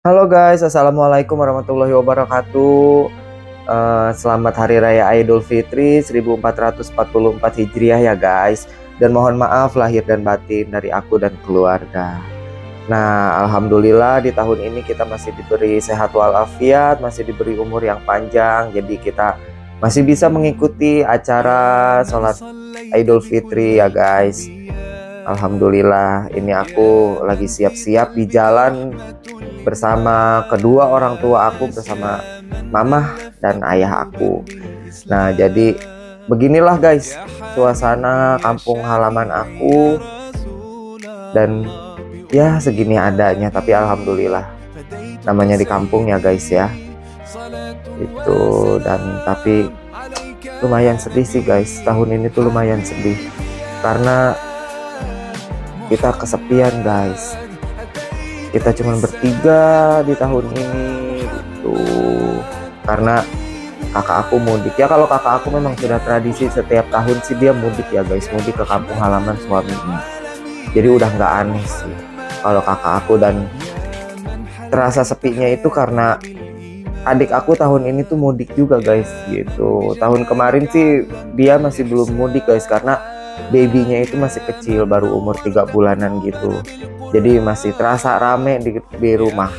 Halo guys, assalamualaikum warahmatullahi wabarakatuh. Selamat Hari Raya Idul Fitri 1444 Hijriah ya guys. Dan mohon maaf lahir dan batin dari aku dan keluarga. Nah, alhamdulillah di tahun ini kita masih diberi sehat walafiat, masih diberi umur yang panjang. Jadi kita masih bisa mengikuti acara sholat Idul Fitri ya guys. Alhamdulillah, ini aku lagi siap-siap di jalan bersama kedua orang tua aku, bersama mama dan ayah aku. Nah, jadi beginilah guys suasana kampung halaman aku, dan ya segini adanya, tapi alhamdulillah namanya di kampung ya guys ya. Itu, dan tapi lumayan sedih sih guys, tahun ini tuh lumayan sedih karena kita kesepian guys. Kita cuma bertiga di tahun ini gitu. Karena kakak aku mudik. Ya kalau kakak aku memang sudah tradisi setiap tahun sih dia mudik ya guys, mudik ke kampung halaman suaminya. Jadi udah nggak aneh sih kalau kakak aku, dan terasa sepinya itu karena adik aku tahun ini tuh mudik juga guys gitu. Tahun kemarin sih dia masih belum mudik guys karena babynya itu masih kecil, baru umur 3 bulanan gitu. Jadi masih terasa rame di rumah,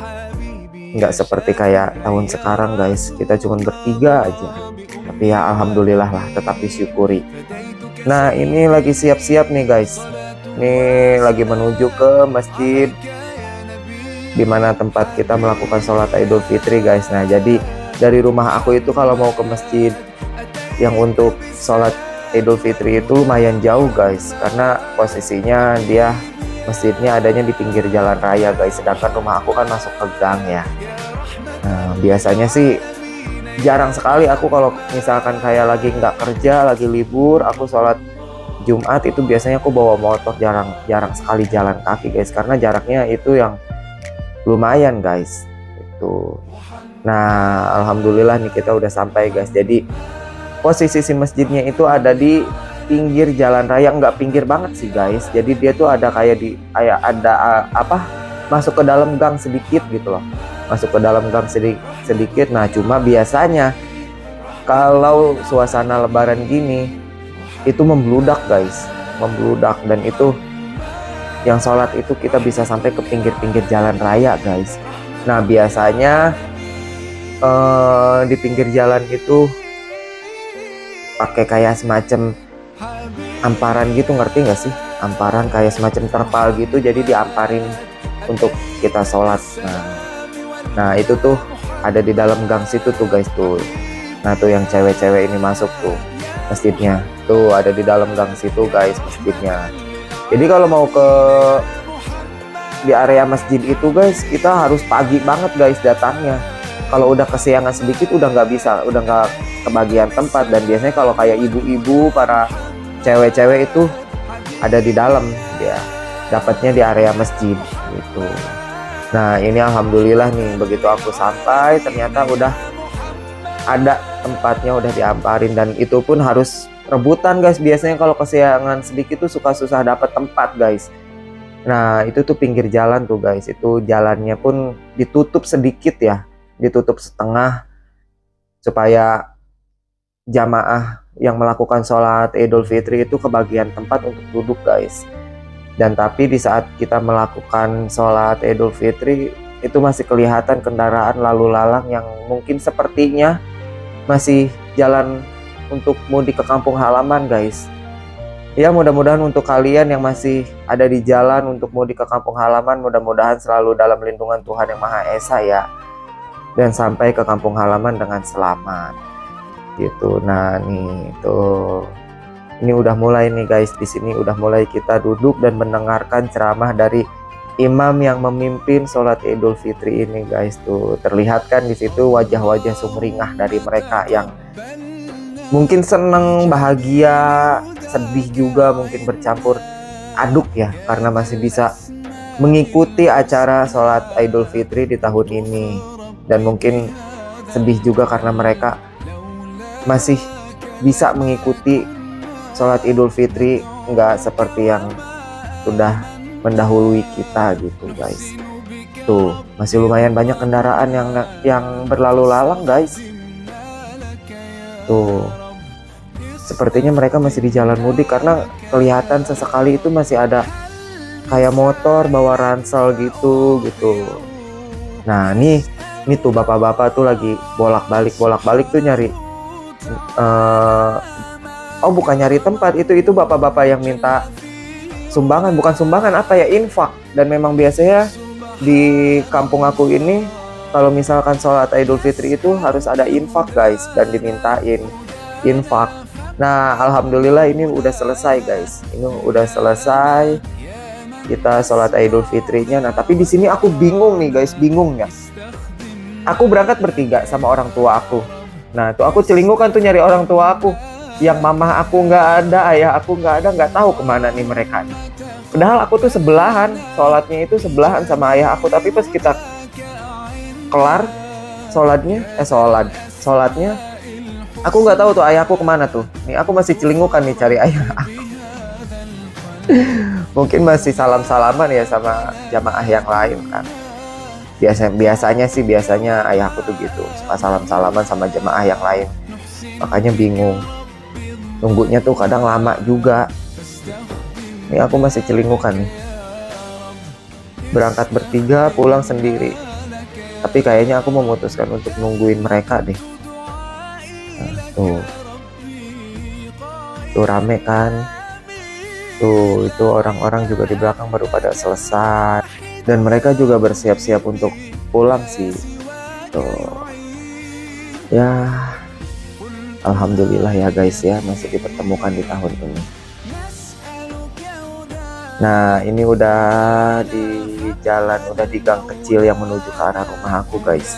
nggak seperti kayak tahun sekarang guys, kita cuma bertiga aja. Tapi ya alhamdulillah lah, tetap disyukuri. Nah, ini lagi siap-siap nih guys, ini lagi menuju ke masjid dimana tempat kita melakukan sholat Idul Fitri guys. Nah, jadi dari rumah aku itu kalau mau ke masjid yang untuk sholat Idul Fitri itu lumayan jauh guys, karena posisinya dia masjidnya adanya di pinggir jalan raya guys, sedangkan rumah aku kan masuk ke gang ya. Nah, biasanya sih jarang sekali aku kalau misalkan kayak lagi nggak kerja, lagi libur, aku sholat Jumat itu biasanya aku bawa motor, jarang sekali jalan kaki guys, karena jaraknya itu yang lumayan guys itu. Nah, alhamdulillah nih kita udah sampai guys. Jadi posisi si masjidnya itu ada di pinggir jalan raya, nggak pinggir banget sih guys. Jadi dia tuh ada kayak ada masuk ke dalam gang sedikit gitu loh, masuk ke dalam gang sedikit. Nah, cuma biasanya kalau suasana lebaran gini itu membludak guys, membludak, dan itu yang sholat itu kita bisa sampai ke pinggir-pinggir jalan raya guys. Nah, biasanya di pinggir jalan itu pakai kayak semacam amparan gitu, ngerti nggak sih? Amparan kayak semacam terpal gitu, jadi diamparin untuk kita sholat. Nah itu tuh ada di dalam gang situ tuh guys tuh. Nah tuh yang cewek-cewek ini masuk tuh masjidnya, tuh ada di dalam gang situ guys masjidnya. Jadi kalau mau ke di area masjid itu guys, kita harus pagi banget guys datangnya. Kalau udah kesiangan sedikit udah nggak bisa, udah nggak kebagian tempat. Dan biasanya kalau kayak ibu-ibu, para cewek-cewek itu ada di dalam, dia dapatnya di area masjid gitu. Nah, ini alhamdulillah nih, begitu aku sampai ternyata udah ada tempatnya, udah diamparin, dan itu pun harus rebutan guys. Biasanya kalau kesiangan sedikit tuh suka susah dapat tempat guys. Nah, itu tuh pinggir jalan tuh guys, itu jalannya pun ditutup sedikit ya, ditutup setengah supaya jamaah yang melakukan sholat Idul Fitri itu kebagian tempat untuk duduk guys. Dan tapi di saat kita melakukan sholat Idul Fitri itu masih kelihatan kendaraan lalu lalang yang mungkin sepertinya masih jalan untuk mudik ke kampung halaman guys. Ya, mudah-mudahan untuk kalian yang masih ada di jalan untuk mudik ke kampung halaman, mudah-mudahan selalu dalam lindungan Tuhan Yang Maha Esa ya, dan sampai ke kampung halaman dengan selamat gitu. Nah nih tuh, ini udah mulai nih guys, di sini udah mulai kita duduk dan mendengarkan ceramah dari imam yang memimpin sholat Idul Fitri ini guys. Tuh terlihat kan di situ wajah-wajah sumringah dari mereka yang mungkin seneng, bahagia, sedih juga, mungkin bercampur aduk ya, karena masih bisa mengikuti acara sholat Idul Fitri di tahun ini. Dan mungkin sedih juga karena mereka masih bisa mengikuti sholat Idul Fitri nggak seperti yang sudah mendahului kita gitu guys. Tuh, masih lumayan banyak kendaraan yang berlalu lalang, guys. Tuh, sepertinya mereka masih di jalan mudik karena kelihatan sesekali itu masih ada kayak motor bawa ransel gitu. Nah, ini tuh bapak-bapak tuh lagi bolak-balik tuh nyari oh bukan nyari tempat, itu bapak-bapak yang minta sumbangan, bukan sumbangan, apa ya, infak. Dan memang biasanya di kampung aku ini kalau misalkan sholat Idul Fitri itu harus ada infak, guys, dan dimintain infak. Nah, alhamdulillah ini udah selesai, guys. Ini udah selesai kita sholat Idul Fitrinya. Nah, tapi di sini aku bingung nih, guys, bingungnya. Aku berangkat bertiga sama orang tua aku. Nah, tuh aku celingukan tuh nyari orang tua aku. Yang mama aku nggak ada, ayah aku nggak ada, nggak tahu kemana nya mereka nih. Padahal aku tuh sebelahan, sholatnya itu sebelahan sama ayah aku. Tapi pas kita kelar sholatnya, aku nggak tahu tuh ayah aku kemana tuh. Nih aku masih celingukan nih cari ayah aku. Mungkin masih salam-salaman ya sama jamaah yang lain kan. Biasanya ayah aku tuh gitu, suka salam-salaman sama jamaah yang lain. Makanya bingung. Nunggunya tuh kadang lama juga. Ini aku masih celingukan nih. Berangkat bertiga, pulang sendiri. Tapi kayaknya aku memutuskan untuk nungguin mereka deh. Nah, tuh rame kan. Tuh, itu orang-orang juga di belakang baru pada selesai. Dan mereka juga bersiap-siap untuk pulang sih. Tuh. Ya, alhamdulillah ya guys ya, masih dipertemukan di tahun ini. Nah, ini udah di jalan, udah di gang kecil yang menuju ke arah rumah aku, guys.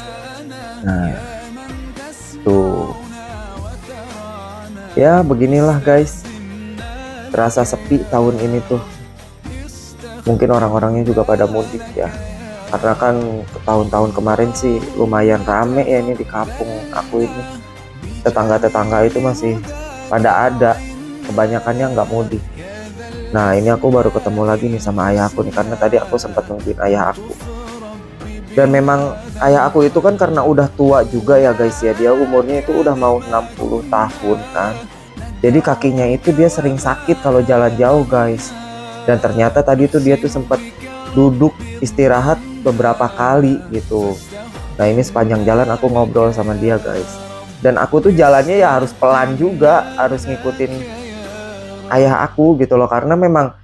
Nah, tuh. Ya, beginilah guys. Terasa sepi tahun ini tuh. Mungkin orang-orangnya juga pada mudik ya. Karena kan tahun-tahun kemarin sih lumayan rame ya ini di kampung aku ini. Tetangga-tetangga itu masih pada ada. Kebanyakannya nggak mudik. Nah, ini aku baru ketemu lagi nih sama ayah aku nih, karena tadi aku sempat nungguin ayah aku. Dan memang ayah aku itu kan karena udah tua juga ya guys ya, dia umurnya itu udah mau 60 tahun kan. Jadi kakinya itu dia sering sakit kalau jalan jauh, guys. Dan ternyata tadi tuh dia tuh sempat duduk istirahat beberapa kali gitu. Nah, ini sepanjang jalan aku ngobrol sama dia, guys. Dan aku tuh jalannya ya harus pelan juga, harus ngikutin ayah aku gitu loh, karena memang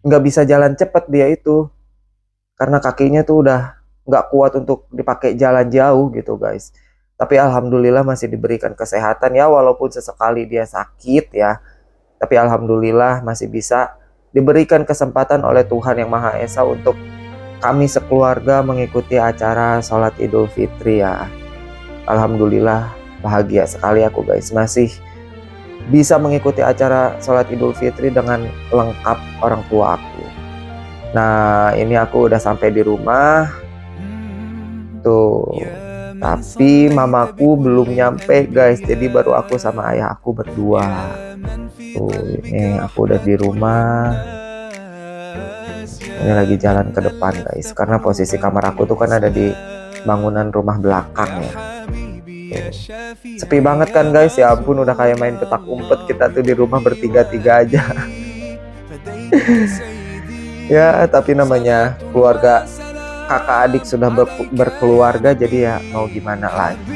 nggak bisa jalan cepet dia itu, karena kakinya tuh udah nggak kuat untuk dipakai jalan jauh gitu guys. Tapi alhamdulillah masih diberikan kesehatan ya, walaupun sesekali dia sakit ya, tapi alhamdulillah masih bisa diberikan kesempatan oleh Tuhan Yang Maha Esa untuk kami sekeluarga mengikuti acara sholat Idul Fitri ya. Alhamdulillah bahagia sekali aku guys, masih bisa mengikuti acara sholat Idul Fitri dengan lengkap orang tua aku. Nah, ini aku udah sampai di rumah tuh, tapi mamaku belum nyampe guys, jadi baru aku sama ayah aku berdua. Tuh, ini aku udah di rumah. Ini lagi jalan ke depan guys, karena posisi kamar aku tuh kan ada di bangunan rumah belakang ya. Sepi banget kan guys, ya ampun, udah kayak main petak umpet kita tuh di rumah bertiga-tiga aja. Ya, tapi namanya keluarga, kakak adik sudah berkeluarga, jadi ya mau gimana lagi.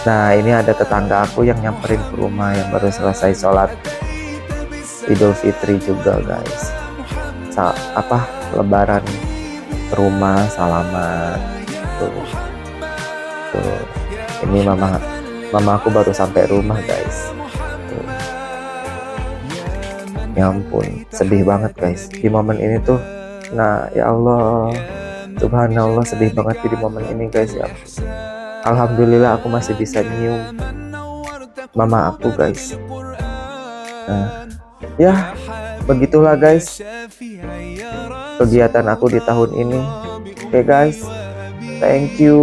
Nah, ini ada tetangga aku yang nyamperin ke rumah yang baru selesai sholat Idul Fitri juga guys. Lebaran ke rumah, salaman tuh. Ini mama aku baru sampai rumah guys. Tuh. Ya ampun, sedih banget guys di momen ini tuh. Nah, ya Allah, subhanallah, sedih banget di momen ini guys ya. Alhamdulillah aku masih bisa nyium mama aku guys. Nah, ya begitulah guys kegiatan aku di tahun ini. Oke guys, thank you.